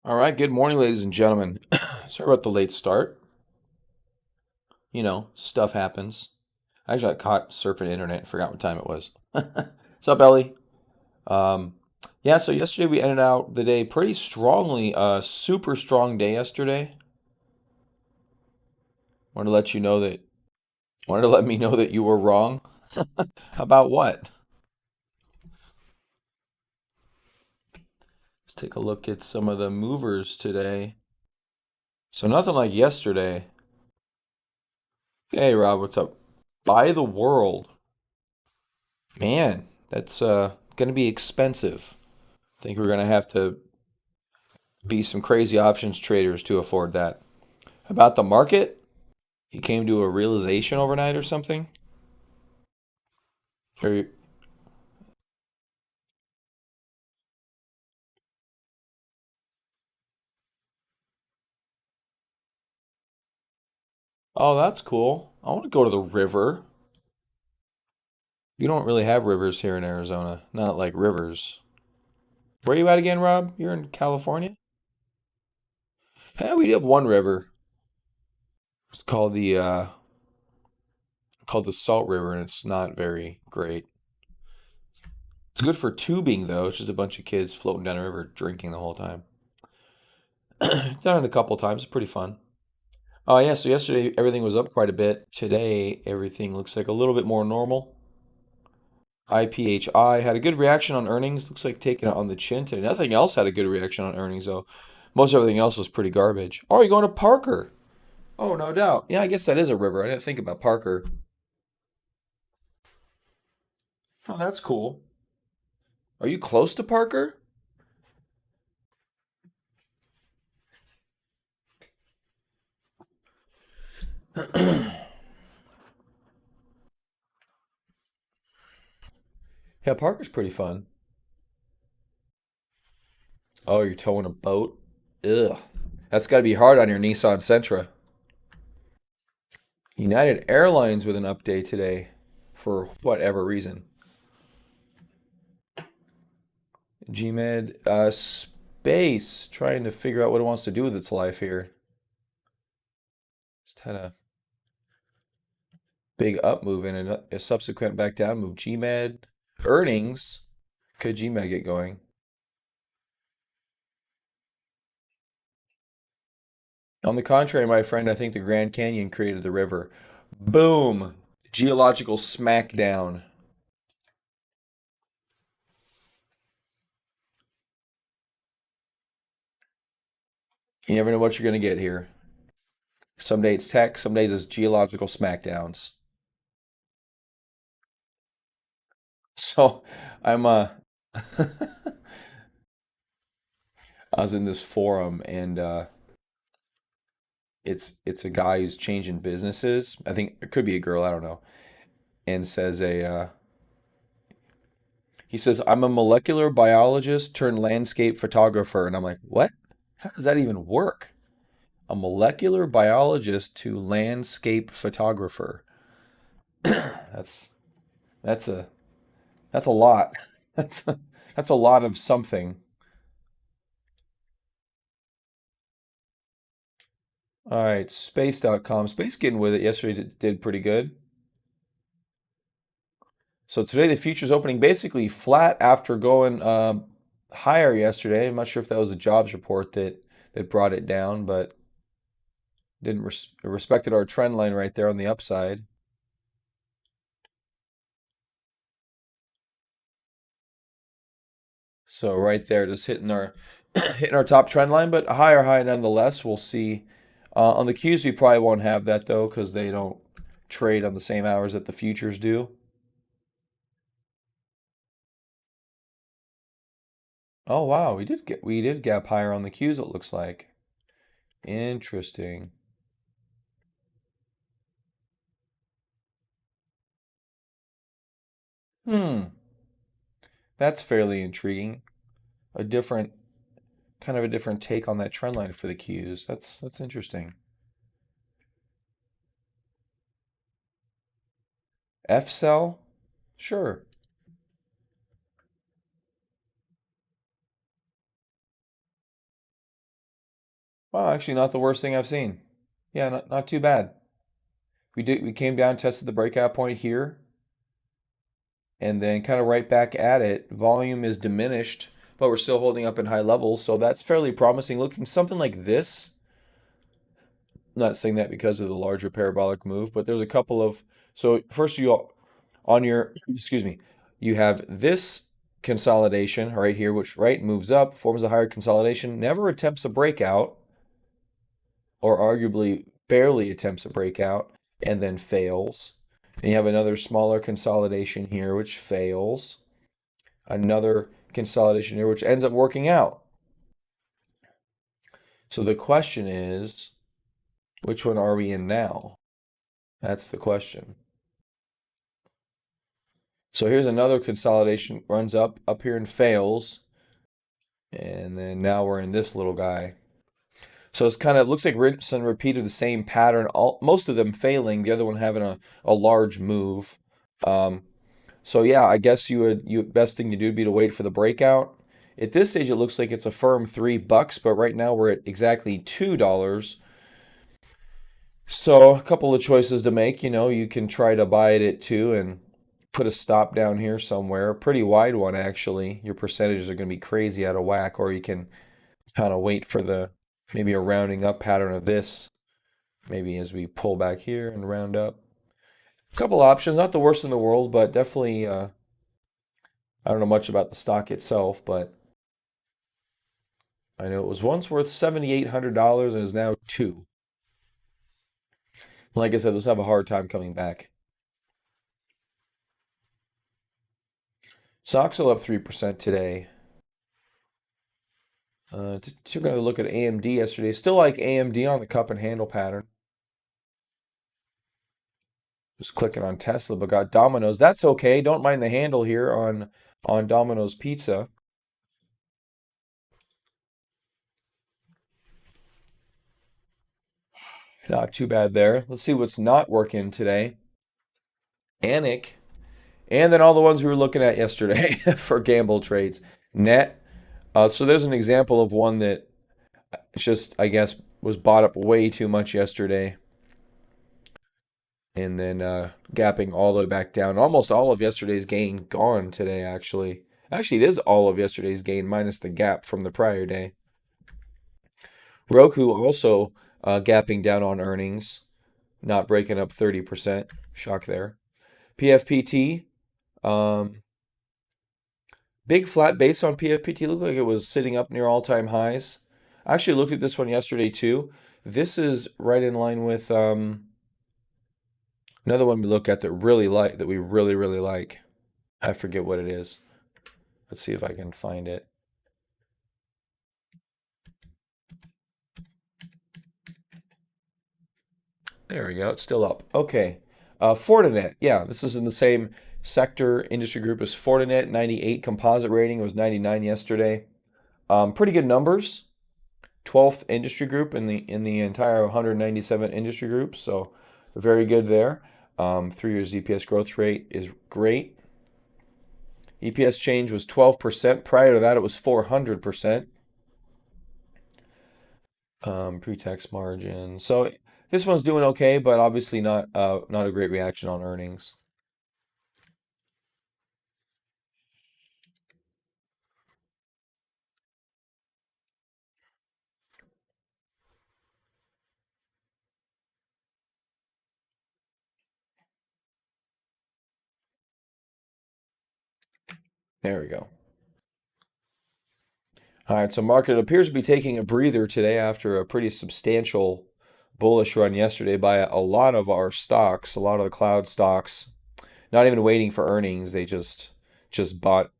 All right, good morning, ladies and gentlemen. Sorry about the late start. Stuff happens. I actually got caught surfing the internet and forgot what time it was. What's up, Ellie? Um, yeah, so yesterday we ended out the day pretty strongly. Super strong day yesterday. Wanted to let you know that, wanted to let me know that you were wrong. About what? Let's take a look at some of the movers today. So nothing like yesterday. Hey, Rob, what's up? Buy the world. Man, that's gonna be expensive. Think we're gonna have to be some crazy options traders to afford that. About the market, you came to a realization overnight or something? Or oh, that's cool. I want to go to the river. You don't really have rivers here in Arizona. Not like rivers. Where are you at again, Rob? You're in California? Yeah, we do have one river. It's called the Salt River, and it's not very great. It's good for tubing though. It's just a bunch of kids floating down a river drinking the whole time. Done it a couple times. It's pretty fun. Oh yeah, so yesterday everything was up quite a bit. Today everything looks like a little bit more normal. IPHI had a good reaction on earnings. Looks like taking it on the chin today. Nothing else had a good reaction on earnings though. Most everything else was pretty garbage. Oh, you're going to Parker? Oh, no doubt. Yeah, I guess that is a river. I didn't think about Parker. Oh, that's cool. Are you close to Parker? Yeah, Parker's pretty fun. Oh, you're towing a boat? Ugh. That's got to be hard on your Nissan Sentra. United Airlines with an update today for whatever reason. GMed Space trying to figure out what it wants to do with its life here. Just had a big up move and a subsequent back down move. GMed earnings. Could GMed get going? On the contrary, my friend, I think the Grand Canyon created the river. Boom! Geological smackdown. You never know what you're going to get here. Some days it's tech, some days it's geological smackdowns. So I'm I was in this forum and it's a guy who's changing businesses. I think it could be a girl, I don't know. And says a he says I'm a molecular biologist turned landscape photographer and I'm like, "What? How does that even work?" A molecular biologist to landscape photographer. That's that's a that's a lot. That's a lot of something. All right, space.com. Space getting with it yesterday did pretty good. So today the futures opening basically flat after going higher yesterday. I'm not sure if that was a jobs report that brought it down, but didn't respected our trend line right there on the upside. So right there, just hitting our hitting our top trend line, but a higher high nonetheless. We'll see. On the Qs, we probably won't have that though because they don't trade on the same hours that the futures do. Oh wow, we did gap higher on the Qs. It looks like interesting. Hmm, that's fairly intriguing. A different kind of a different take on that trend line for the Qs. That's interesting. F cell, sure. Well, actually, not the worst thing I've seen. Yeah, not too bad. We came down, tested the breakout point here, and then kind of right back at it. Volume is diminished, but we're still holding up in high levels, so that's fairly promising looking. Something like this. I'm not saying that because of the larger parabolic move, but there's a couple of. So first, you on your excuse me, you have this consolidation right here, which right moves up, forms a higher consolidation, never attempts a breakout, or arguably barely attempts a breakout, and then fails. And you have another smaller consolidation here, which fails. Another consolidation here, which ends up working out. So the question is, which one are we in now? That's the question. So here's another consolidation, runs up here and fails. And then now we're in this little guy. So it's kind of looks like rinse and repeat of the same pattern. Most of them failing, the other one having a large move. Um, so yeah, I guess you best thing to do would be to wait for the breakout. At this stage, it looks like it's a firm $3, but right now we're at exactly $2. So a couple of choices to make. You can try to buy it at 2 and put a stop down here somewhere. A pretty wide one, actually. Your percentages are going to be crazy out of whack, or you can kind of wait for the maybe a rounding up pattern of this. Maybe as we pull back here and round up. A couple options, not the worst in the world, but definitely I don't know much about the stock itself, but I know it was once worth $7,800 and is now 2. Like I said, those have a hard time coming back. Stocks are up 3% today. Took another look at AMD yesterday. Still like AMD on the cup and handle pattern. Just clicking on Tesla, but got Domino's. That's okay. Don't mind the handle here on Domino's Pizza. Not too bad there. Let's see what's not working today. Anik. And then all the ones we were looking at yesterday for gamble trades. Net. So there's an example of one that just, I guess, was bought up way too much yesterday. And then gapping all the way back down. Almost all of yesterday's gain gone today, actually. Actually, it is all of yesterday's gain minus the gap from the prior day. Roku also gapping down on earnings, not breaking up 30%. Shock there. PFPT, big flat base on PFPT. Looked like it was sitting up near all-time highs. I actually looked at this one yesterday too. This is right in line with another one we look at that we really, really like. I forget what it is. Let's see if I can find it. There we go. It's still up. Okay. Fortinet. Yeah, this is in the same sector industry group as Fortinet. 98 composite rating. It was 99 yesterday. Pretty good numbers. 12th industry group in the entire 197 industry groups. So very good there. 3 years EPS growth rate is great. EPS change was 12%. Prior to that, it was 400%. Pre-tax margin. So this one's doing okay, but obviously not a great reaction on earnings. There we go. All right, so market appears to be taking a breather today after a pretty substantial bullish run yesterday by a lot of our stocks, a lot of the cloud stocks, not even waiting for earnings. They just bought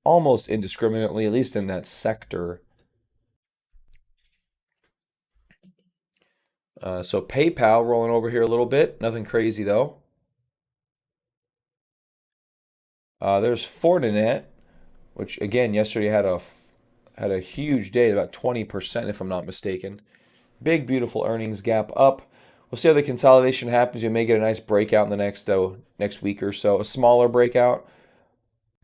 almost indiscriminately, at least in that sector. So PayPal rolling over here a little bit, nothing crazy though. There's Fortinet, which again yesterday had a huge day, about 20% if I'm not mistaken. Big beautiful earnings gap up. We'll see how the consolidation happens. You may get a nice breakout in the next week or so, a smaller breakout.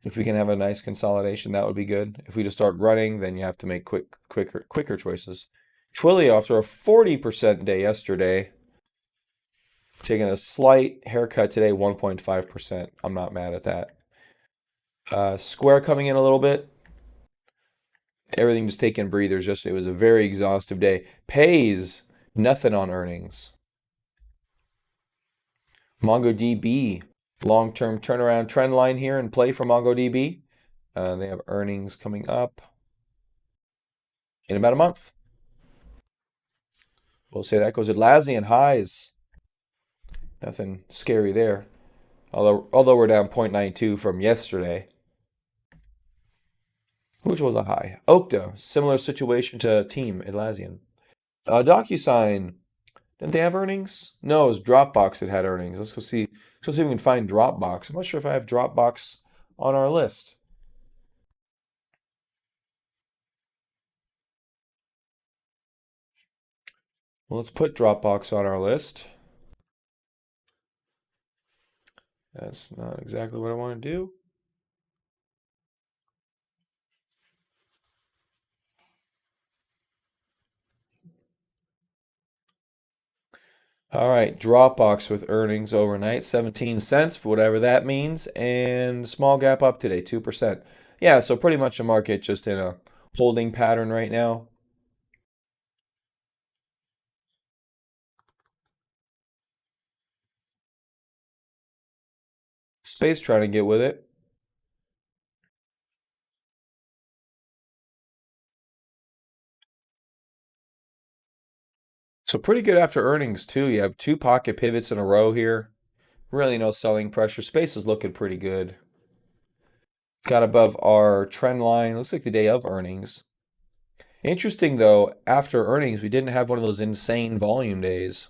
If we can have a nice consolidation, that would be good. If we just start running, then you have to make quicker choices. Twilio, after a 40% day yesterday, taking a slight haircut today, 1.5%. I'm not mad at that. Square coming in a little bit. Everything just taking breathers yesterday. It was a very exhaustive day. Pays nothing on earnings. MongoDB, long-term turnaround trend line here in play for MongoDB. They have earnings coming up in about a month. We'll say that goes Atlassian highs. Nothing scary there. Although we're down 0.92 from yesterday, which was a high. Okta, similar situation to Team Atlassian. DocuSign, didn't they have earnings? No, it was Dropbox that had earnings. Let's go see. Let's go see if we can find Dropbox. I'm not sure if I have Dropbox on our list. Well, let's put Dropbox on our list. That's not exactly what I want to do. All right, Dropbox with earnings overnight, 17 cents for whatever that means, and small gap up today, 2%. Yeah, so pretty much a market just in a holding pattern right now. Space trying to get with it. So pretty good after earnings too. You have two pocket pivots in a row here. Really no selling pressure. Space is looking pretty good. Got above our trend line. Looks like the day of earnings. Interesting though, after earnings, we didn't have one of those insane volume days.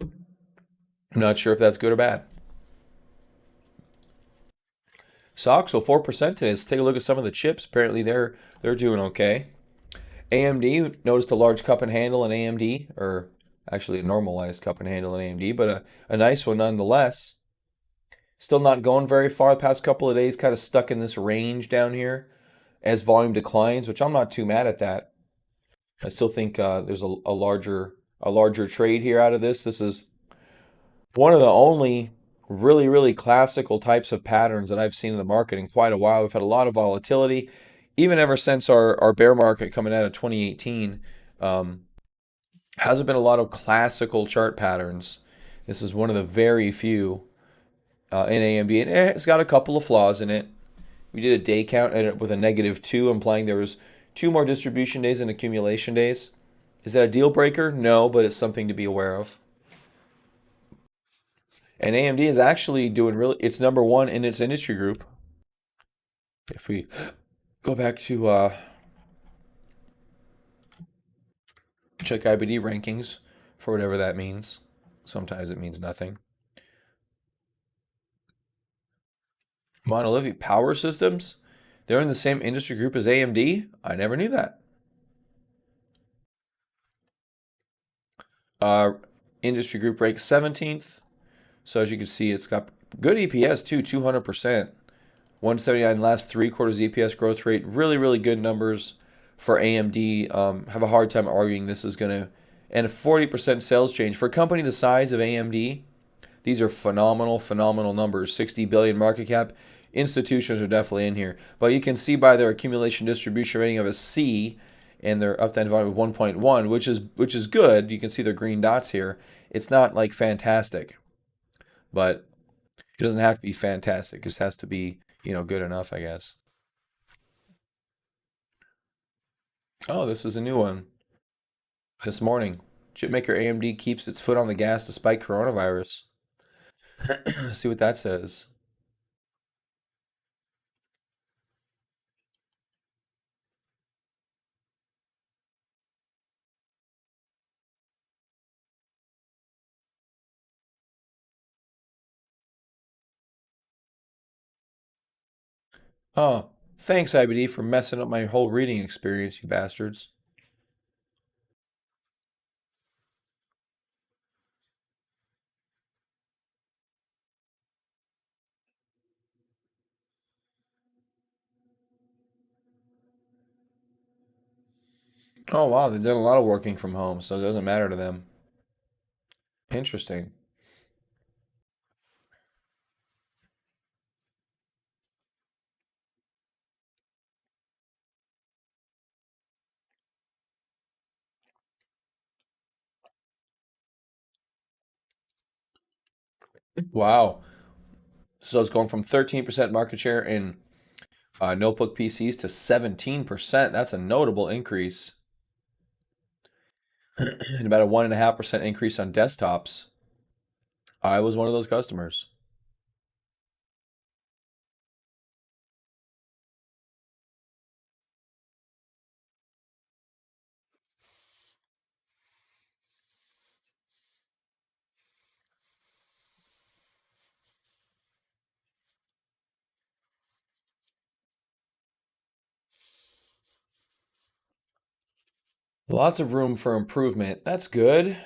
I'm not sure if that's good or bad. Stocks, so 4% today. Let's take a look at some of the chips. Apparently they're doing okay. AMD, noticed a large cup and handle in AMD, or actually a normalized cup and handle in AMD, but a nice one nonetheless. Still not going very far the past couple of days, kind of stuck in this range down here as volume declines, which I'm not too mad at that. I still think there's a larger trade here out of this. This is one of the only really classical types of patterns that I've seen in the market in quite a while. We've had a lot of volatility, even ever since our bear market coming out of 2018. Um, hasn't been a lot of classical chart patterns. This is one of the very few in AMB, and it's got a couple of flaws in it. We did a day count with a -2, implying there was two more distribution days and accumulation days. Is that a deal breaker? No, but it's something to be aware of. And AMD is actually doing really, it's number one in its industry group. If we go back to check IBD rankings for whatever that means, sometimes it means nothing. Monolithic Power Systems, they're in the same industry group as AMD. I never knew that. Uh, Industry group ranks 17th. So as you can see, it's got good EPS too, 200%. 179 last three quarters EPS growth rate. Really good numbers for AMD. Have a hard time arguing this is going to, and a 40% sales change. For a company the size of AMD, these are phenomenal numbers. 60 billion market cap. Institutions are definitely in here. But you can see by their accumulation distribution rating of a C and their uptime volume of 1.1, which is good. You can see their green dots here. It's not like fantastic, but it doesn't have to be fantastic. It just has to be, good enough, I guess. Oh, this is a new one this morning. Chipmaker AMD keeps its foot on the gas despite coronavirus. See what that says. Oh, thanks, IBD, for messing up my whole reading experience, you bastards. Oh wow, they've done a lot of working from home, so it doesn't matter to them. Interesting. Wow. So it's going from 13% market share in notebook PCs to 17%. That's a notable increase. And about a 1.5% increase on desktops. I was one of those customers. Lots of room for improvement. That's good.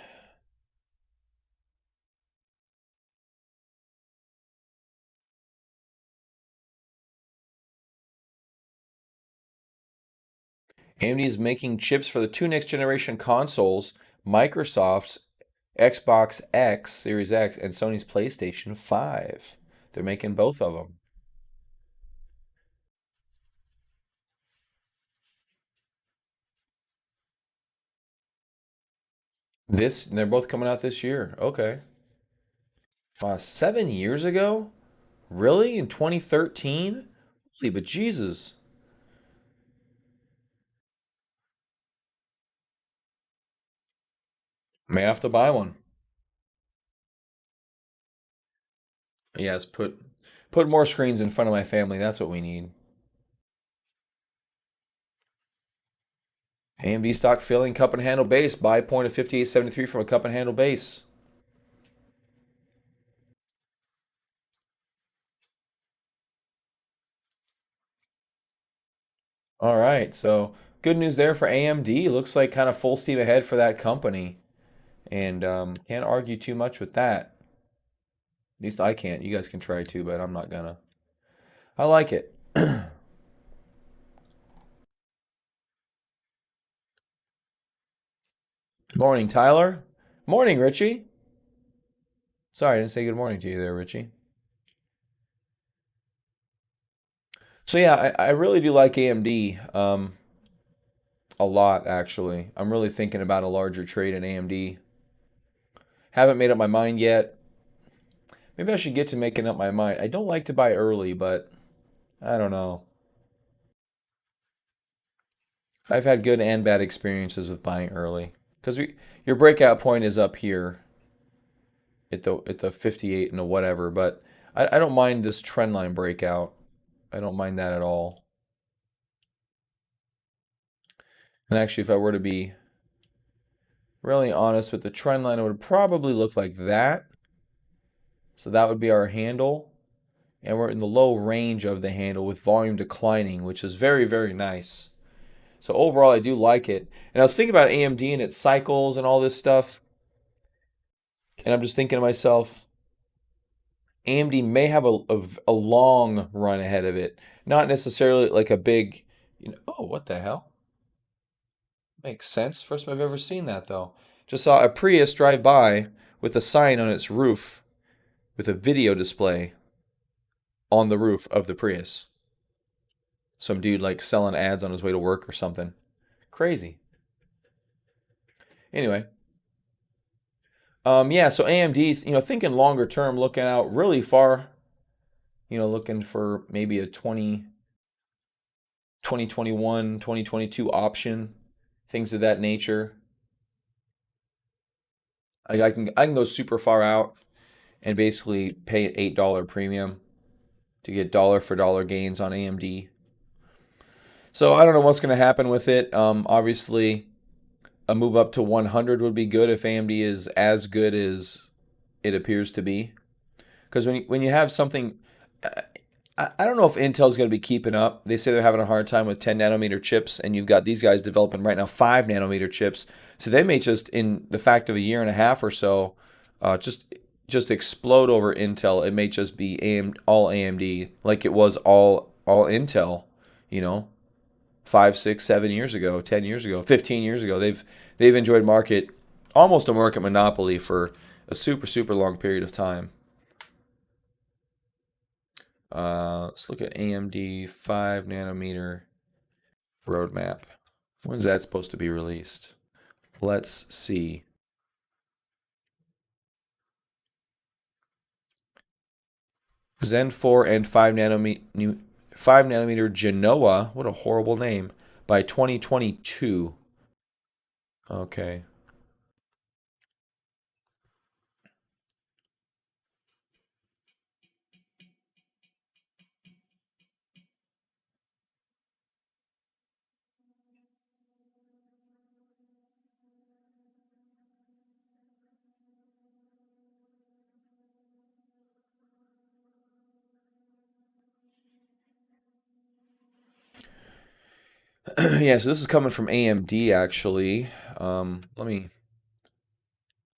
AMD is making chips for the two next generation consoles, Microsoft's Xbox X, Series X, and Sony's PlayStation 5. They're making both of them. They're both coming out this year. Okay. 7 years ago? Really? In 2013? Holy but Jesus. May have to buy one. Yes, put more screens in front of my family. That's what we need. AMD stock filling cup and handle base. Buy point of 58.73 from a cup and handle base. All right. So good news there for AMD. Looks like kind of full steam ahead for that company. And can't argue too much with that. At least I can't. You guys can try too, but I'm not gonna. I like it. Morning, Tyler. Morning, Richie. Sorry, I didn't say good morning to you there, Richie. So yeah, I really do like AMD a lot actually. I'm really thinking about a larger trade in AMD. Haven't made up my mind yet. Maybe I should get to making up my mind. I don't like to buy early, but I don't know. I've had good and bad experiences with buying early because your breakout point is up here at the 58 and the whatever, but I don't mind this trend line breakout. I don't mind that at all. And actually, if I were to be really honest with the trend line, it would probably look like that. So that would be our handle. And we're in the low range of the handle with volume declining, which is very, very nice. So overall, I do like it. And I was thinking about AMD and its cycles and all this stuff. And I'm just thinking to myself, AMD may have a long run ahead of it. Not necessarily like a big, oh, what the hell? Makes sense. First time I've ever seen that, though. Just saw a Prius drive by with a sign on its roof with a video display on the roof of the Prius. Some dude like selling ads on his way to work or something. Crazy. Anyway, yeah, so AMD, thinking longer term, looking out really far, looking for maybe a 2021, 2022 option, things of that nature. I can go super far out and basically pay an $8 premium to get dollar for dollar gains on AMD. So I don't know what's going to happen with it. Obviously, a move up to 100 would be good if AMD is as good as it appears to be. Because when you have something, I don't know if Intel's going to be keeping up. They say they're having a hard time with 10 nanometer chips, and you've got these guys developing right now 5 nanometer chips. So they may just, in the fact of a year and a half or so, just explode over Intel. It may just be all AMD, like it was all Intel, you know, 5, 6, 7 years ago, 10 years ago, 15 years ago. They've enjoyed market almost a market monopoly for a super super long period of time. Let's look at AMD 5 nanometer roadmap. When's that supposed to be released? Let's see. Zen 4 and 5 nanometer Genoa. What a horrible name. By 2022. Okay. Yeah, so this is coming from AMD actually. Let me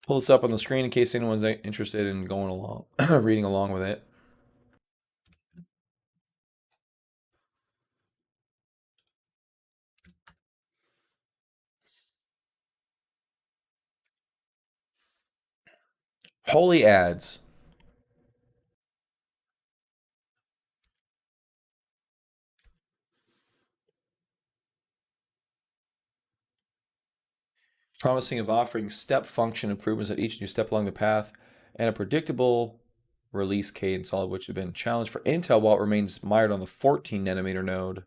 pull this up on the screen in case anyone's interested in going along, reading along with it. Holy ads. Promising of offering step function improvements at each new step along the path and a predictable release cadence, all of which have been challenged for Intel while it remains mired on the 14 nanometer node.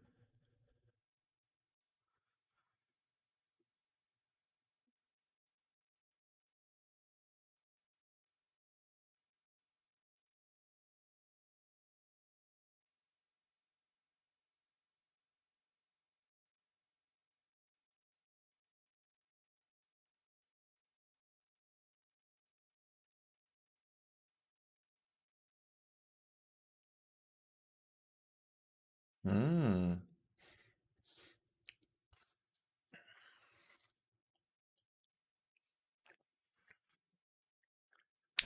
Hmm.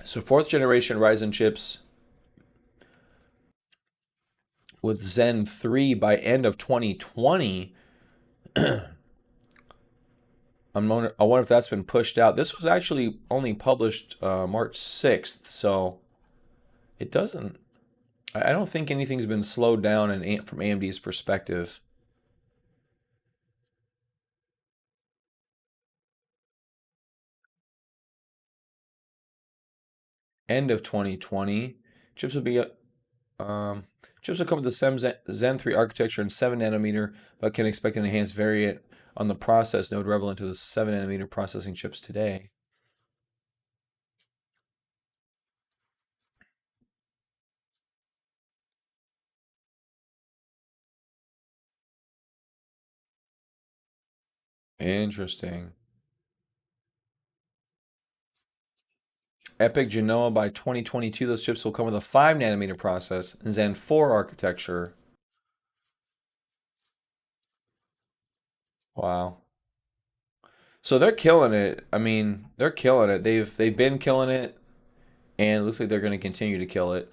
So fourth generation Ryzen chips with Zen 3 by end of 2020. I wonder if that's been pushed out. This was actually only published March 6th, so it doesn't. I don't think anything's been slowed down from AMD's perspective. End of 2020, chips will be um, chips will come with the Zen 3 architecture and 7 nanometer, but can expect an enhanced variant on the process node relevant to the 7 nanometer processing chips today. Interesting. EPYC Genoa by 2022, those chips will come with a 5 nanometer process, Zen 4 architecture. Wow. So they're killing it. I mean, they're killing it. They've been killing it, and it looks like they're going to continue to kill it.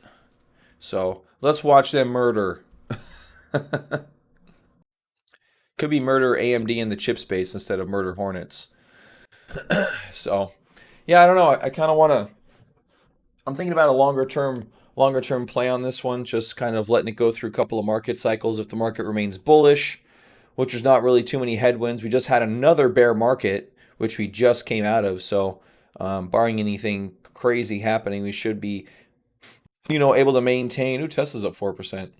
So let's watch them murder. Could be murder AMD in the chip space instead of murder Hornets. So yeah, I don't know. I kind of want to. I'm thinking about a longer term play on this one. Just kind of letting it go through a couple of market cycles. If the market remains bullish, which there's not really too many headwinds. We just had another bear market, which we just came out of. So, barring anything crazy happening, we should be, able to maintain. Ooh, Tesla's up 4%.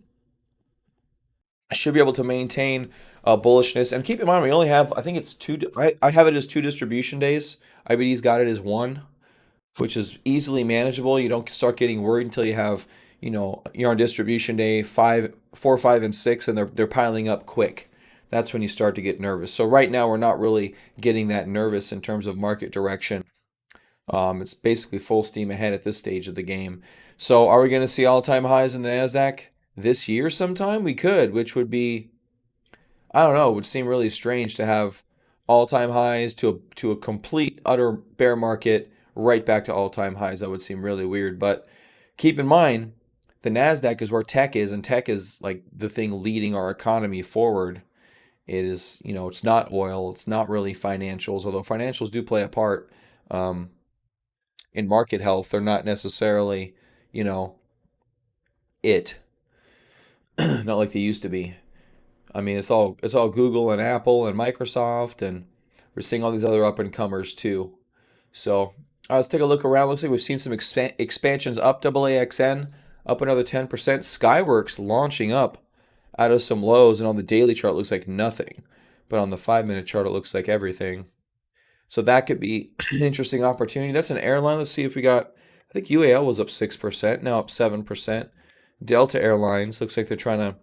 Should be able to maintain bullishness. And keep in mind, we only have, I think it's two. I have it as two distribution days. IBD's got it as one, which is easily manageable. You don't start getting worried until you have, you're on distribution day 5, 4, 5, and 6, and they're piling up quick. That's when you start to get nervous. So right now we're not really getting that nervous in terms of market direction. It's basically full steam ahead at this stage of the game. So are we going to see all-time highs in the Nasdaq this year sometime? We could, which would be, I don't know, it would seem really strange to have all-time highs to a complete utter bear market right back to all-time highs. That would seem really weird. But keep in mind, the Nasdaq is where tech is, and tech is like the thing leading our economy forward. It is, it's not oil, it's not really financials, although financials do play a part um, in market health. They're not necessarily, you know, it, not like they used to be. I mean, it's all Google and Apple and Microsoft, and we're seeing all these other up and comers too. So, let's take a look around. Looks like we've seen some expansions up. AAXN up another 10%. Skyworks launching up out of some lows, and on the daily chart it looks like nothing, but on the 5 minute chart it looks like everything. So that could be an interesting opportunity. That's an airline. Let's see if we got. I think UAL was up 6%, now up 7%. Delta Airlines looks like they're trying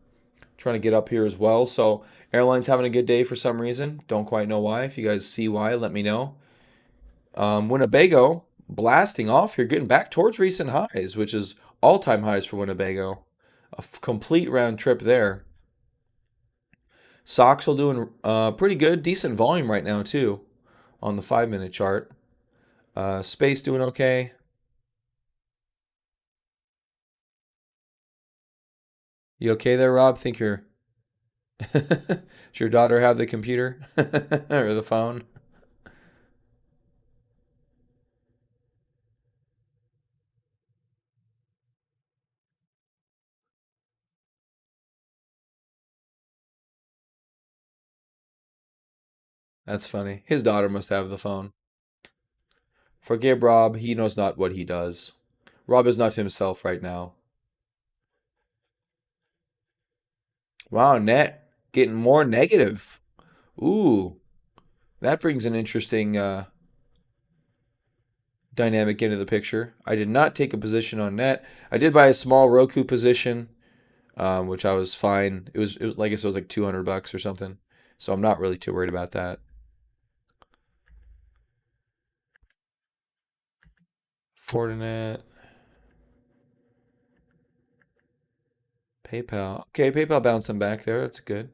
to get up here as well. So airlines having a good day for some reason. Don't quite know why. If you guys see why, let me know. Winnebago blasting off here, getting back towards recent highs, which is all-time highs for Winnebago. Complete round trip there. Soxhole doing pretty good, decent volume right now too, on the 5 minute chart. Space doing okay. You okay there, Rob? Think your does your daughter have the computer or the phone? That's funny. His daughter must have the phone. Forgive Rob, he knows not what he does. Rob is not himself right now. Wow, net getting more negative. Ooh, that brings an interesting dynamic into the picture. I did not take a position on net. I did buy a small Roku position, which I was fine. It was like I guess it was like $200 or something. So I'm not really too worried about that. Fortinet, PayPal. Okay, PayPal bouncing back there. That's good.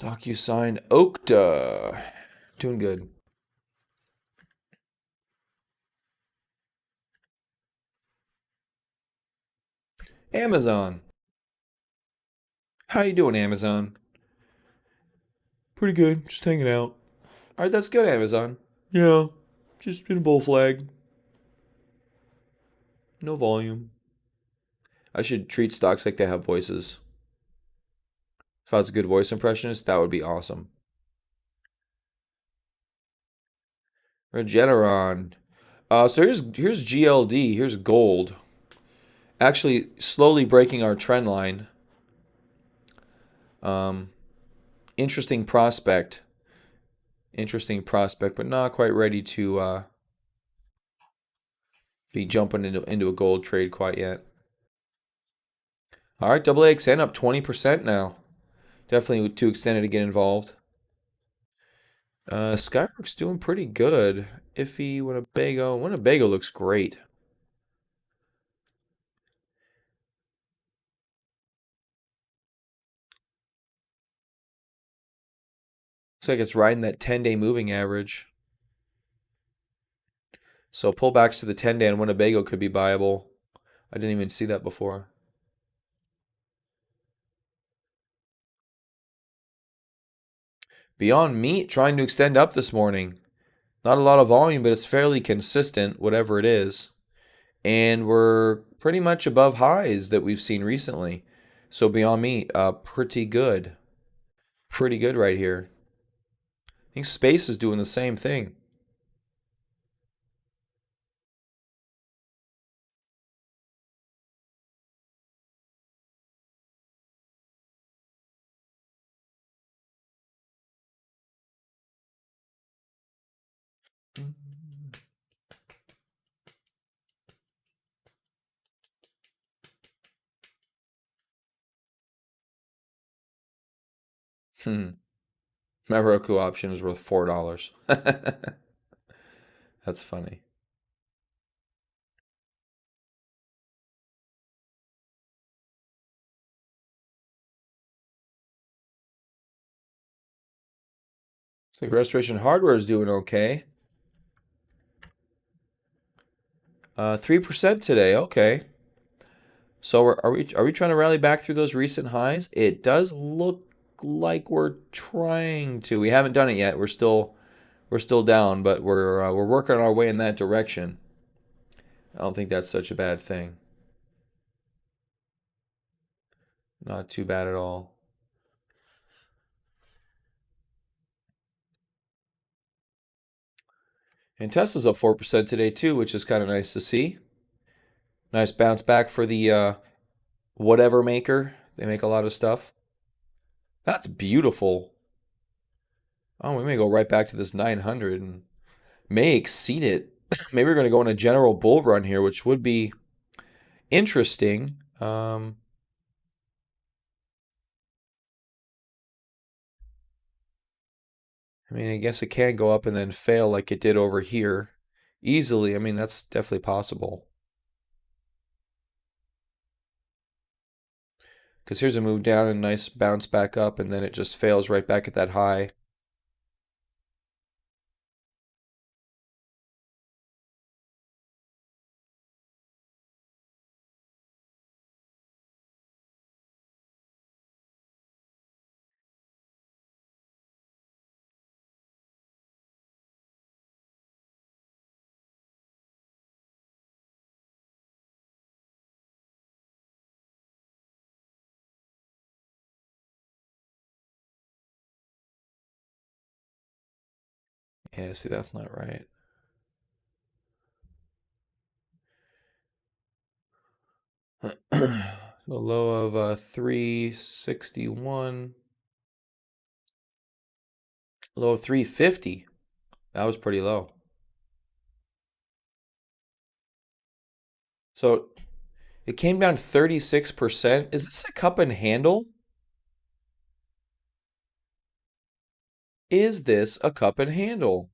DocuSign, Okta, doing good. Amazon, how you doing, Amazon? Pretty good. Just hanging out. All right, that's good, Amazon. Yeah, just been a bull flag. No volume. I should treat stocks like they have voices. If I was a good voice impressionist, that would be awesome. Regeneron. So here's GLD. Here's gold. Actually, slowly breaking our trend line. Um, interesting prospect. Interesting prospect, but not quite ready to be jumping into a gold trade quite yet. All right, double AXN up 20% now. Definitely too extended to get involved. Skyrock's doing pretty good. Iffy, Winnebago. Winnebago looks great. Looks like it's riding that 10-day moving average. So pullbacks to the 10-day on Winnebago could be viable. I didn't even see that before. Beyond Meat trying to extend up this morning. Not a lot of volume, but it's fairly consistent, whatever it is. And we're pretty much above highs that we've seen recently. So Beyond Meat, pretty good. Pretty good right here. I think Space is doing the same thing. Hmm. My Roku option is worth $4. That's funny. Looks like Restoration Hardware is doing okay. 3% today. Okay. So are we trying to rally back through those recent highs? It does look like we're trying to. We haven't done it yet. We're still down, but we're working our way in that direction. I don't think that's such a bad thing. Not too bad at all. And Tesla's up 4% today too, which is kind of nice to see. Nice bounce back for the whatever maker. They make a lot of stuff. That's beautiful. Oh, we may go right back to this 900 and may exceed it. Maybe we're going to go on a general bull run here, which would be interesting. I mean, I guess it can go up and then fail like it did over here easily. I mean, that's definitely possible. Because here's a move down and a nice bounce back up, and then it just fails right back at that high. Yeah, see, that's not right. The low of 361, low of 350. That was pretty low. So it came down 36%. Is this a cup and handle? Is this a cup and handle?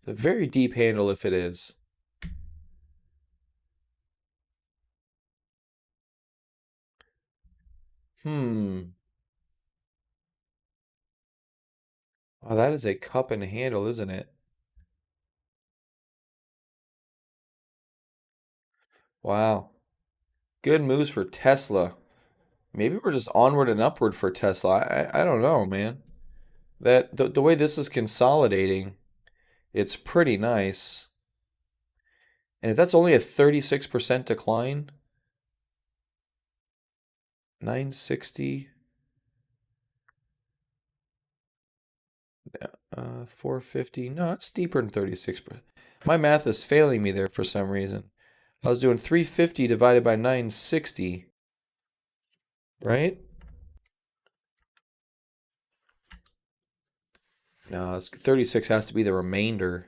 A very deep handle if it is. Hmm. Oh, that is a cup and handle, isn't it? Wow. Good moves for Tesla. Maybe we're just onward and upward for Tesla. I don't know, man. That the way this is consolidating, it's pretty nice. And if that's only a 36% decline, 960, 450. No, it's deeper than 36%. My math is failing me there for some reason. I was doing 350 divided by 960, right? No, 36 has to be the remainder.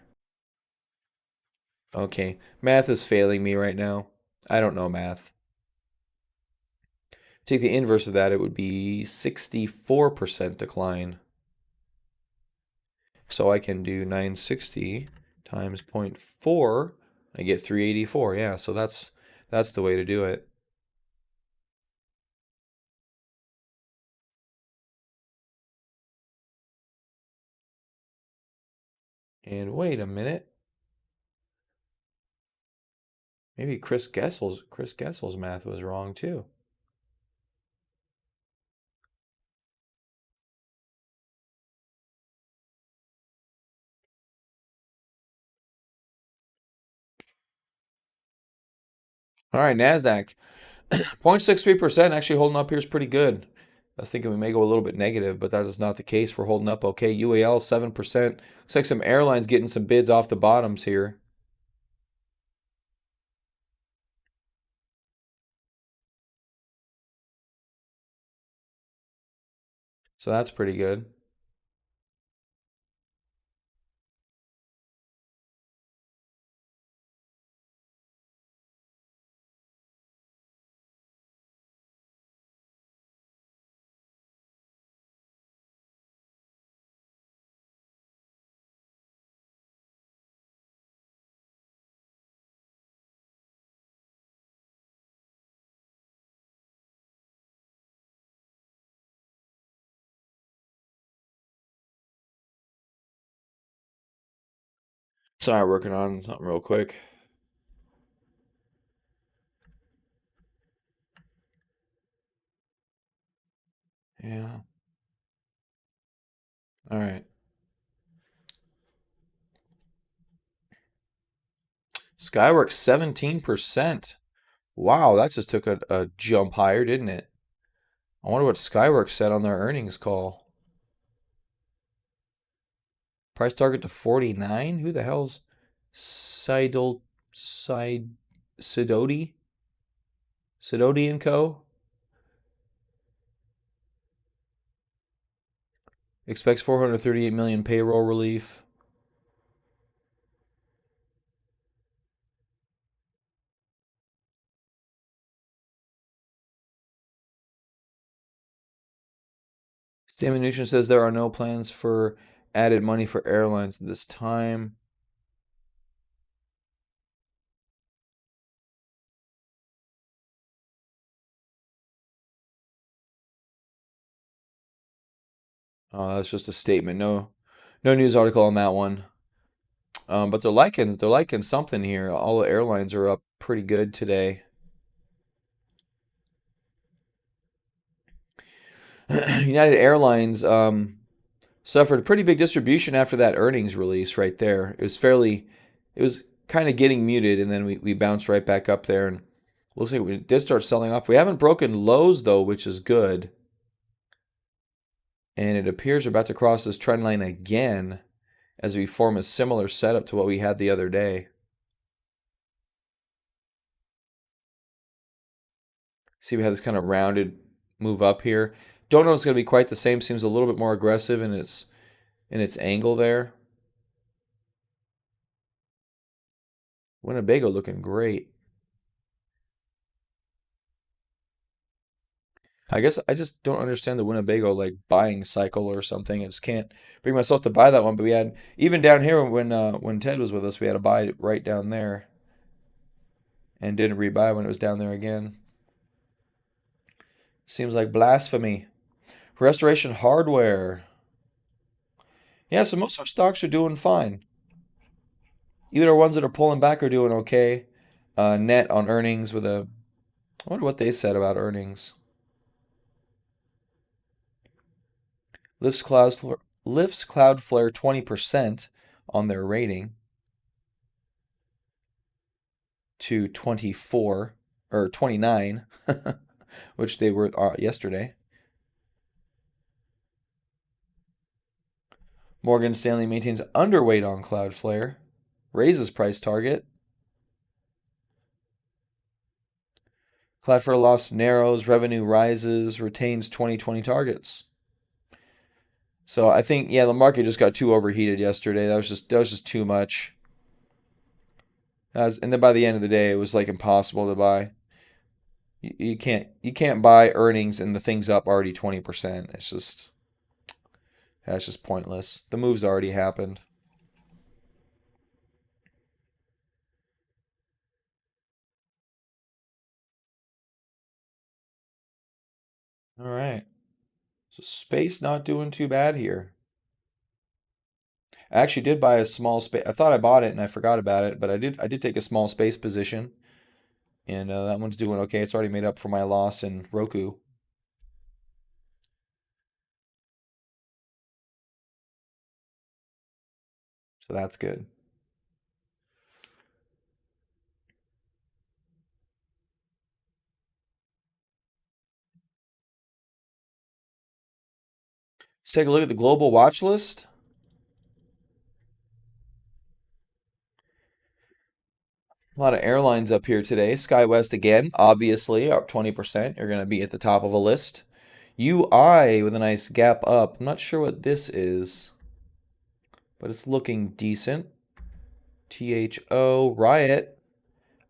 Okay, math is failing me right now. I don't know math. Take the inverse of that, it would be 64% decline. So I can do 960 times 0.4. I get 384. Yeah, so that's the way to do it. And wait a minute. Maybe Chris Gessel's math was wrong too. All right, Nasdaq 0.63% actually holding up here is pretty good. I was thinking we may go a little bit negative, but that is not the case. We're holding up okay. UAL 7%. Looks like some airlines getting some bids off the bottoms here. So that's pretty good. Sorry, working on something real quick. Yeah. All right. Skyworks 17%. Wow, that just took a jump higher, didn't it? I wonder what Skyworks said on their earnings call. Price target to 49? Who the hell's Sidol Sidoti? Sidoti and Co. Expects 438 million payroll relief. Stan Mnuchin says there are no plans for added money for airlines at this time. That's just a statement. No news article on that one. But they're liking something here. All the airlines are up pretty good today. United Airlines suffered a pretty big distribution after that earnings release right there. It was kind of getting muted, and then we bounced right back up there, and looks like we did start selling off. We haven't broken lows though, which is good. And it appears we're about to cross this trend line again as we form a similar setup to what we had the other day. See, we have this kind of rounded move up here. Don't know if it's going to be quite the same. Seems a little bit more aggressive in its angle there. Winnebago looking great. I guess I just don't understand the Winnebago like buying cycle or something. I just can't bring myself to buy that one. But we had even down here when Ted was with us, we had to buy it right down there and didn't rebuy when it was down there again. Seems like blasphemy. Restoration Hardware. Yeah, so most of our stocks are doing fine. Even our ones that are pulling back are doing okay. Net on earnings with a. I wonder what they said about earnings. Lifts Cloudflare 20% on their rating to 24 or 29, which they were yesterday. Morgan Stanley maintains underweight on Cloudflare, raises price target. Cloudflare loss narrows, revenue rises, retains 2020 targets. So I think the market just got too overheated yesterday. That was just too much. And then by the end of the day, it was like impossible to buy. You can't buy earnings and the thing's up already 20%. That's just pointless. The move's already happened. All right. So space not doing too bad here. I actually did buy a small space. I thought I bought it and I forgot about it, but I did take a small space position, and that one's doing okay. It's already made up for my loss in Roku, so that's good. Let's take a look at the global watch list. A lot of airlines up here today. SkyWest again, obviously up 20%. You're going to be at the top of a list. UI with a nice gap up. I'm not sure what this is, but it's looking decent. THO, Riot.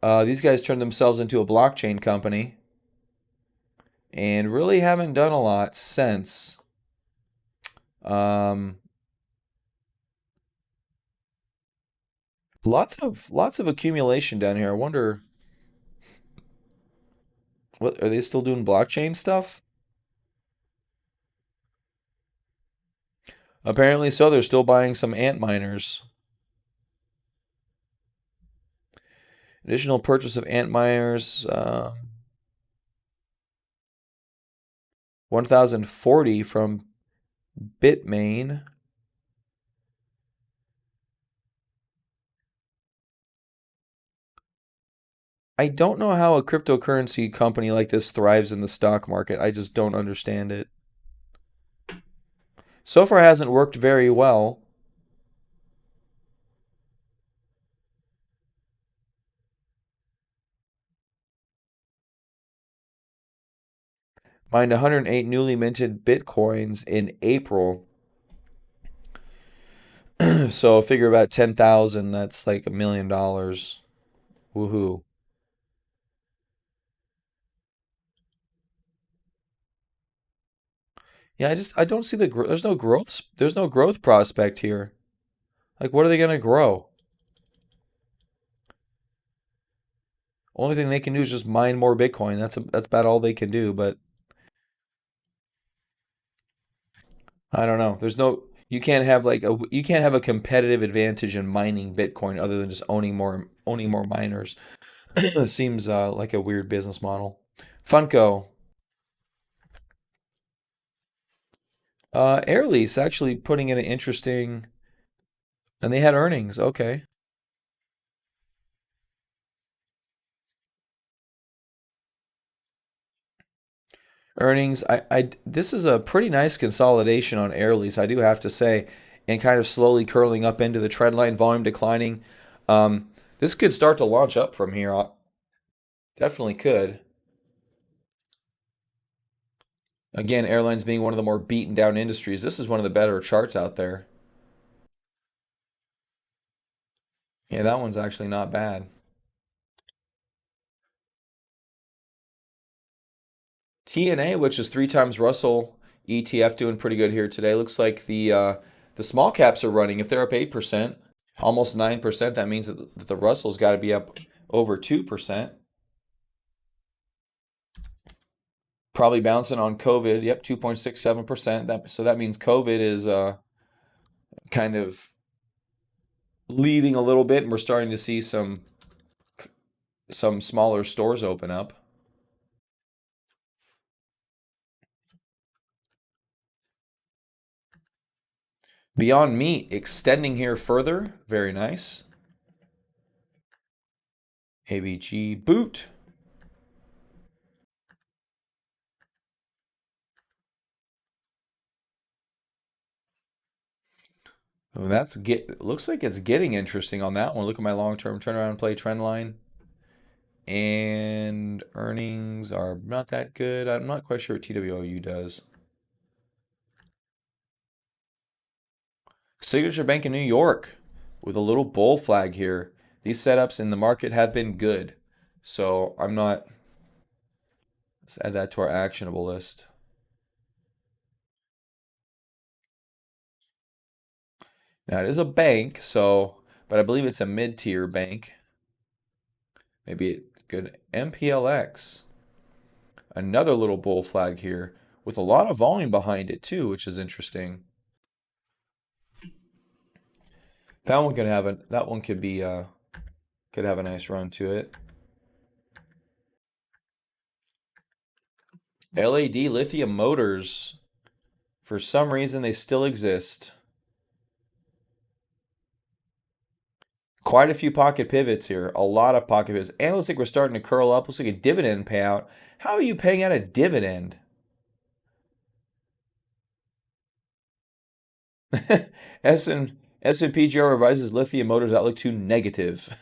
These guys turned themselves into a blockchain company and really haven't done a lot since. Um, lots of accumulation down here. I wonder what are they still doing blockchain stuff? Apparently so. They're still buying some ant miners. Additional purchase of Antmeyer's 1040 from Bitmain. I don't know how a cryptocurrency company like this thrives in the stock market. I just don't understand it. So far, it hasn't worked very well. Mined 108 newly minted Bitcoins in April. So figure about 10,000. That's like $1 million. Woohoo. Yeah, I don't see there's no growth prospect here. Like what are they gonna grow? Only thing they can do is just mine more Bitcoin. That's about all they can do. But I don't know. You can't have a competitive advantage in mining Bitcoin other than just owning more miners. It seems like a weird business model. Funko, Air Lease actually putting in an interesting, and they had earnings. Okay, earnings. This is a pretty nice consolidation on Air Lease, I do have to say, and kind of slowly curling up into the trend line, volume declining. This could start to launch up from here. Definitely could. Again, airlines being one of the more beaten down industries, this is one of the better charts out there. Yeah, that one's actually not bad. TNA, which is three times Russell ETF, doing pretty good here today. Looks like the small caps are running. If they're up 8%, almost 9%, that means that the Russell's got to be up over 2%. Probably bouncing on COVID. Yep, 2.67%. That means COVID is kind of leaving a little bit, and we're starting to see some smaller stores open up. Beyond Meat extending here further. Very nice. ABG Boot. Oh, looks like it's getting interesting on that one. Look at my long-term turnaround play trend line. And earnings are not that good. I'm not quite sure what TWOU does. Signature Bank in New York with a little bull flag here. These setups in the market have been good. So I'm not, let's add that to our actionable list. Now it is a bank, but I believe it's a mid-tier bank. Maybe it good. MPLX. Another little bull flag here with a lot of volume behind it too, which is interesting. That one could have a nice run to it. LAD Lithium Motors. For some reason they still exist. Quite a few pocket pivots here. A lot of pocket pivots. And it looks like we're starting to curl up. Looks like a dividend payout. How are you paying out a dividend? S and S&P GR revises Lithium Motors outlook to negative.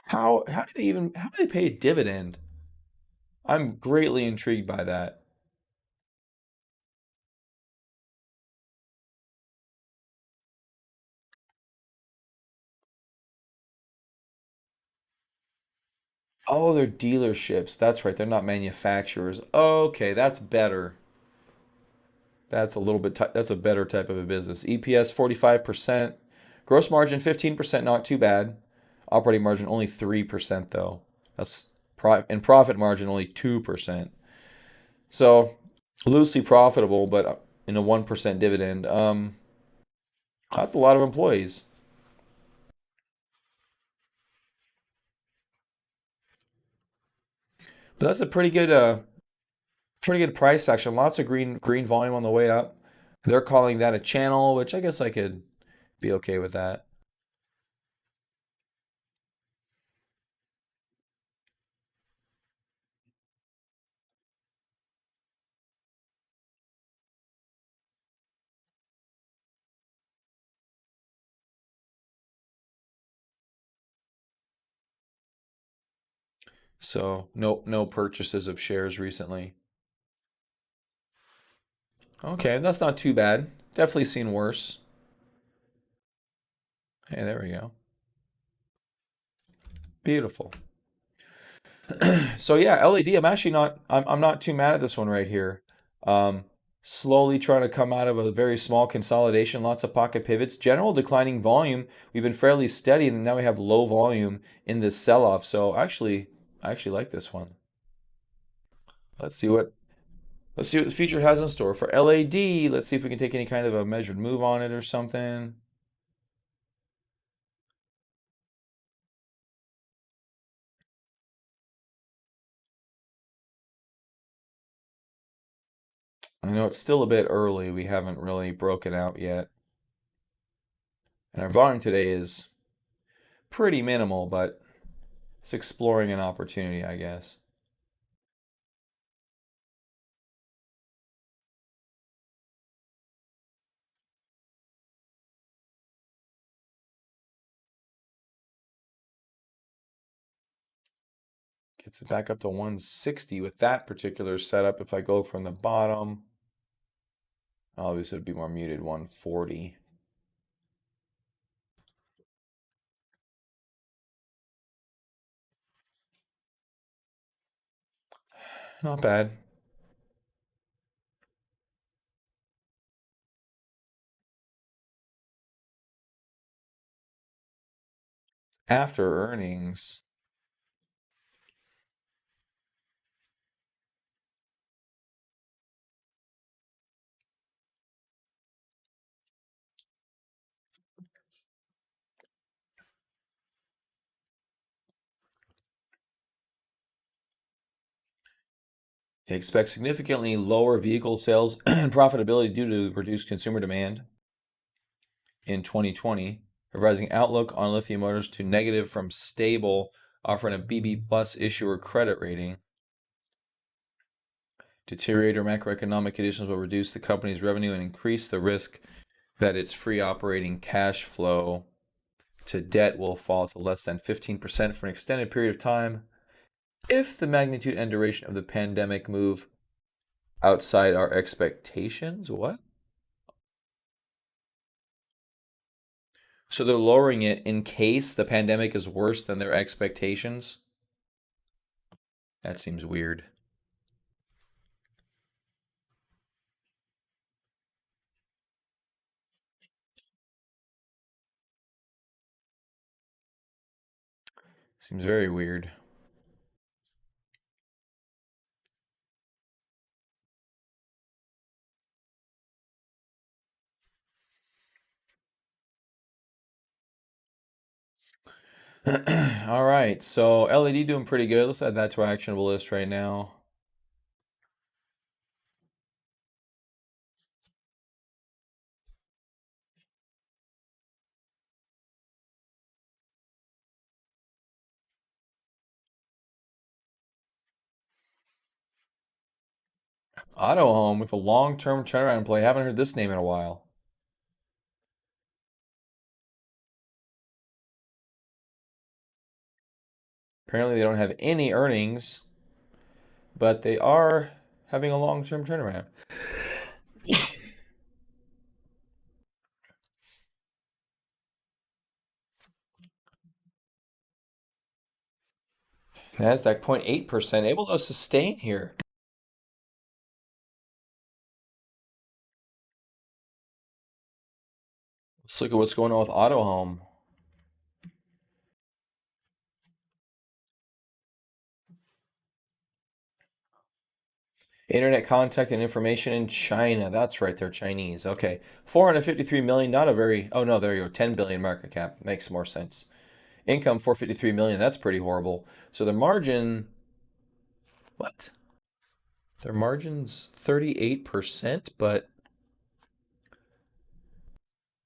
How do they pay a dividend? I'm greatly intrigued by that. Oh, they're dealerships. That's right. They're not manufacturers. Okay, that's better. That's a better type of a business. EPS 45%. Gross margin 15%, not too bad. Operating margin only 3% though. And profit margin only 2%. So loosely profitable, but in a 1% dividend. That's a lot of employees. But that's a pretty good price action. Lots of green volume on the way up. They're calling that a channel, which I guess I could be okay with that. So no purchases of shares recently. Okay, that's not too bad. Definitely seen worse. Hey, there we go. Beautiful. So yeah, LED. I'm actually not. I'm not too mad at this one right here. Um, Slowly trying to come out of a very small consolidation. Lots of pocket pivots. General declining volume. We've been fairly steady, and now we have low volume in this sell-off. So I actually like this one. Let's see what let's see what the future has in store for LAD. Let's see if we can take any kind of a measured move on it or something. I know it's still a bit early. We haven't really broken out yet. And our volume today is pretty minimal, but it's exploring an opportunity, I guess. Gets it back up to 160 with that particular setup. If I go from the bottom, obviously it'd be more muted 140. Not bad. After earnings, they expect significantly lower vehicle sales and profitability due to reduced consumer demand in 2020, revising outlook on lithium motors to negative from stable, offering a BB plus issuer credit rating. Deteriorating macroeconomic conditions will reduce the company's revenue and increase the risk that its free operating cash flow to debt will fall to less than 15% for an extended period of time if the magnitude and duration of the pandemic move outside our expectations. What? So they're lowering it in case the pandemic is worse than their expectations? That seems weird. Seems very weird. All right, so LED doing pretty good. Let's add that to our actionable list right now. Auto Home with a long-term turnaround play. Haven't heard this name in a while. Apparently, they don't have any earnings, but they are having a long-term turnaround. Nasdaq 0.8%, able to sustain here. Let's look at what's going on with Auto Home. Internet contact and information in China. That's right, they're Chinese. Okay. 453 million, not a very, oh no, there you go. 10 billion market cap. Makes more sense. Income 453 million. That's pretty horrible. So the margin, what? Their margin's 38%, but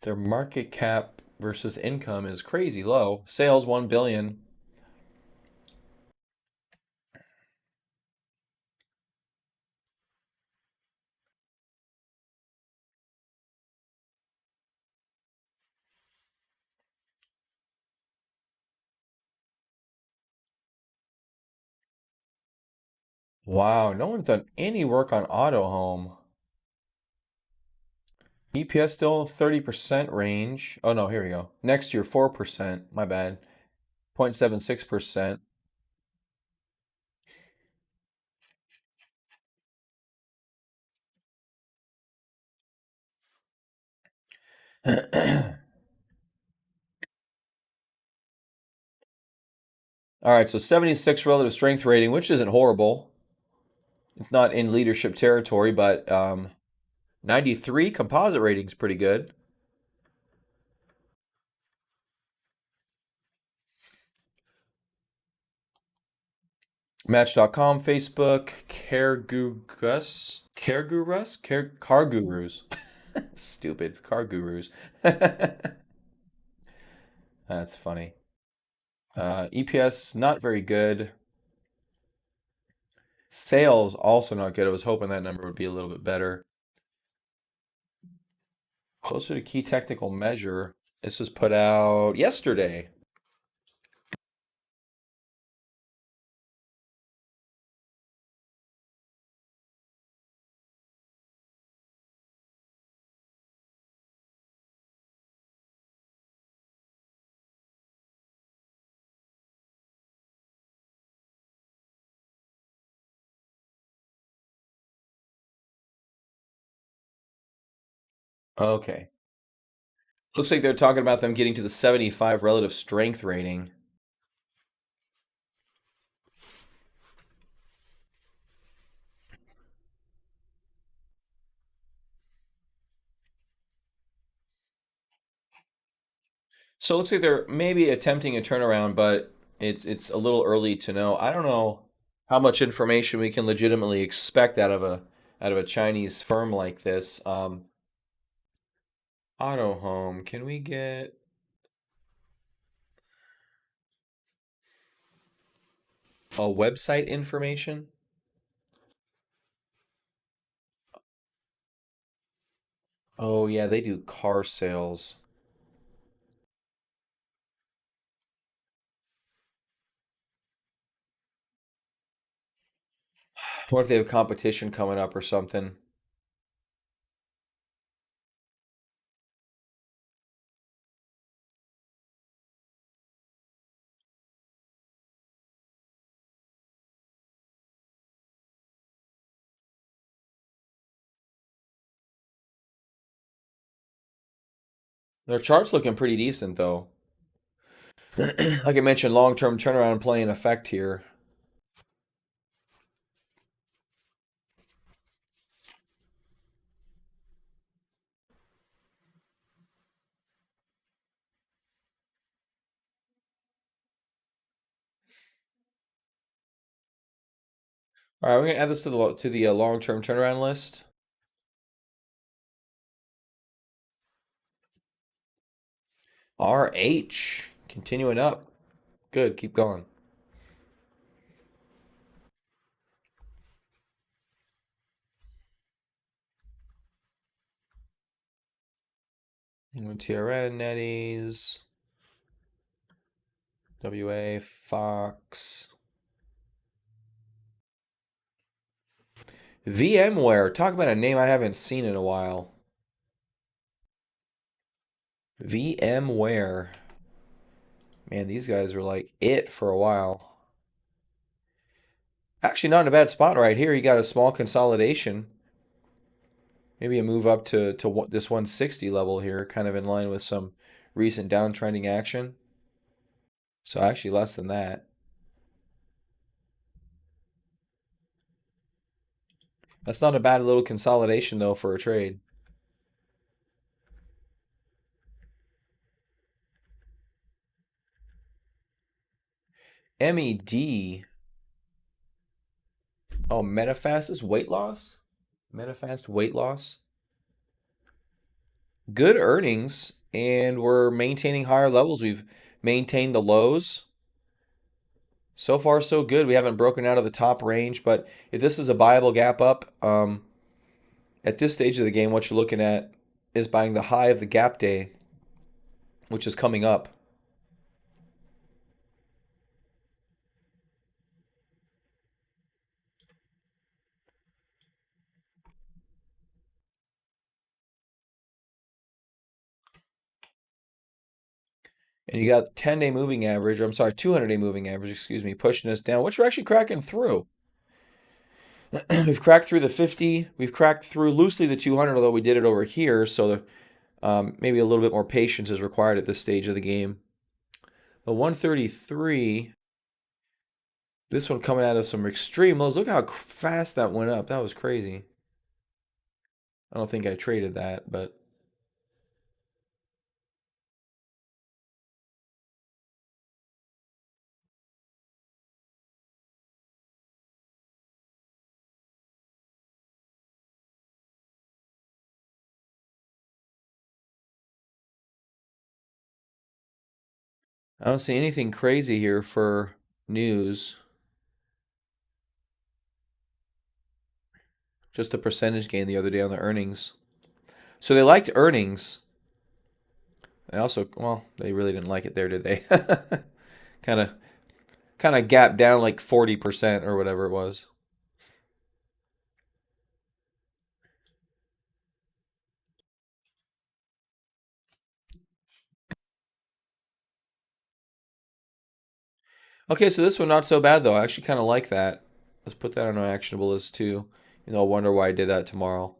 their market cap versus income is crazy low. Sales 1 billion. Wow, no one's done any work on auto home. EPS still 30% range. Oh no, here we go. Next year 4%. My bad. 0.76%. All right, so 76 relative strength rating, which isn't horrible. It's not in leadership territory, but 93 composite rating's pretty good. Match.com, Facebook, Car Gurus. Stupid, Car Gurus. That's funny. EPS, not very good. Sales, also not good. I was hoping that number would be a little bit better. Closer to key technical measure. This was put out yesterday. Okay. Looks like they're talking about them getting to the 75 relative strength rating. So it looks like they're maybe attempting a turnaround, but it's a little early to know. I don't know how much information we can legitimately expect out of a Chinese firm like this. Auto Home, can we get a website information? Oh yeah, they do car sales. What if they have competition coming up or something? Their chart's looking pretty decent though. Like I mentioned, long-term turnaround playing effect here. All right, we're gonna add this to the long-term turnaround list. RH continuing up. Good, keep going. TRN, NetEase, WA, Fox, VMware. Talk about a name I haven't seen in a while. VMware. Man, these guys were like it for a while. Actually, not in a bad spot right here. You got a small consolidation. Maybe a move up to this 160 level here, kind of in line with some recent downtrending action. So actually less than that. That's not a bad little consolidation though for a trade. MED. Oh, Medifast is weight loss? Medifast weight loss. Good earnings, and we're maintaining higher levels. We've maintained the lows. So far, so good. We haven't broken out of the top range, but if this is a buyable gap up, at this stage of the game, what you're looking at is buying the high of the gap day, which is coming up. And you got 10-day moving average, or I'm sorry, 200-day moving average, excuse me, pushing us down, which we're actually cracking through. We've cracked through the 50. We've cracked through loosely the 200, although we did it over here. So maybe a little bit more patience is required at this stage of the game. The 133, this one coming out of some extreme lows. Look how fast that went up. That was crazy. I don't think I traded that, but I don't see anything crazy here for news. Just a percentage gain the other day on the earnings. So they liked earnings. They also, well, they really didn't like it there, did they? Kind of kind of gapped down like 40% or whatever it was. Okay, so this one not so bad though. I actually kind of like that. Let's put that on our actionable list too. I'll wonder why I did that tomorrow.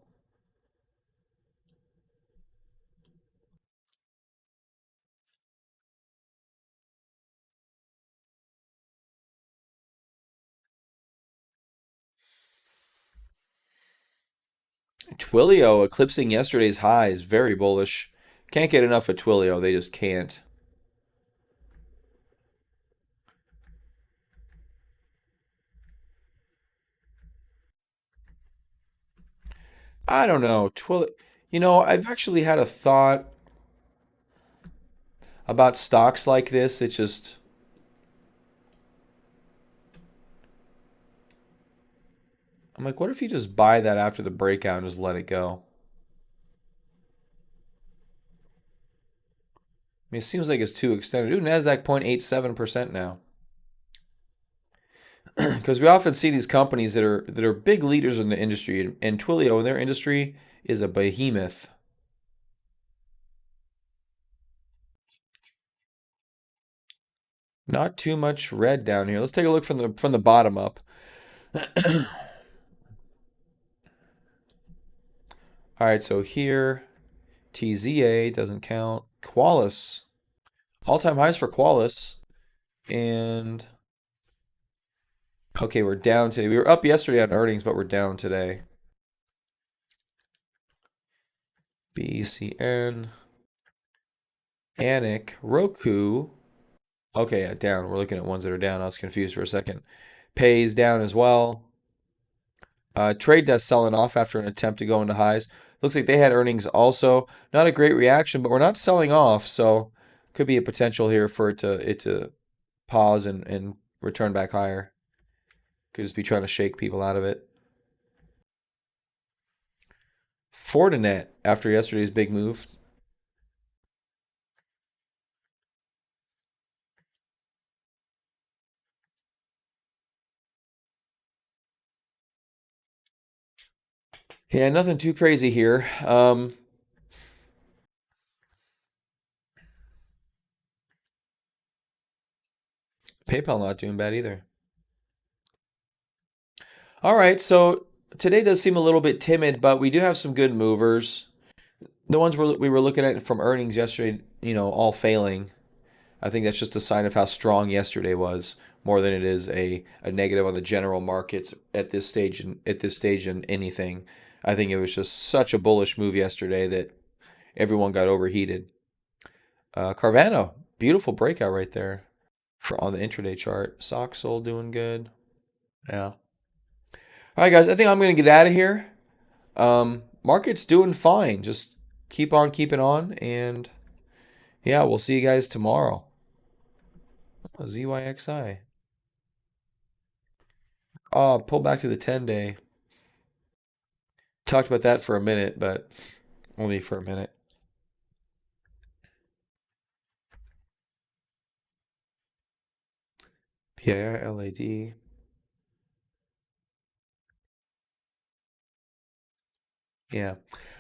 Twilio eclipsing yesterday's highs, very bullish. Can't get enough of Twilio. They just can't. I don't know. Twilio. I've actually had a thought about stocks like this. It's just, I'm like, what if you just buy that after the breakout and just let it go? I mean, it seems like it's too extended. Ooh, Nasdaq 0.87% now. Because we often see these companies that are big leaders in the industry, and Twilio in their industry is a behemoth. Not too much red down here. Let's take a look from the bottom up. All right, so here TZA doesn't count. Qualys, all-time highs for Qualys, and okay, we're down today. We were up yesterday on earnings, but we're down today. BCN, Anik, Roku. Okay, yeah, down. We're looking at ones that are down. I was confused for a second. Pays down as well. Trade Desk selling off after an attempt to go into highs. Looks like they had earnings also. Not a great reaction, but we're not selling off, so could be a potential here for it to pause and return back higher. Could just be trying to shake people out of it. Fortinet after yesterday's big move. Yeah, nothing too crazy here. PayPal not doing bad either. All right, so today does seem a little bit timid, but we do have some good movers. The ones we were looking at from earnings yesterday, all failing. I think that's just a sign of how strong yesterday was. more than it is a negative on the general markets at this stage in anything. I think it was just such a bullish move yesterday that everyone got overheated. Carvana, beautiful breakout right there for on the intraday chart. Soxol doing good. Yeah. All right, guys. I think I'm gonna get out of here. Market's doing fine. Just keep on keeping on, and yeah, we'll see you guys tomorrow. Oh, ZYXI. Pull back to the 10-day. Talked about that for a minute, but only for a minute. PIRLAD. Yeah.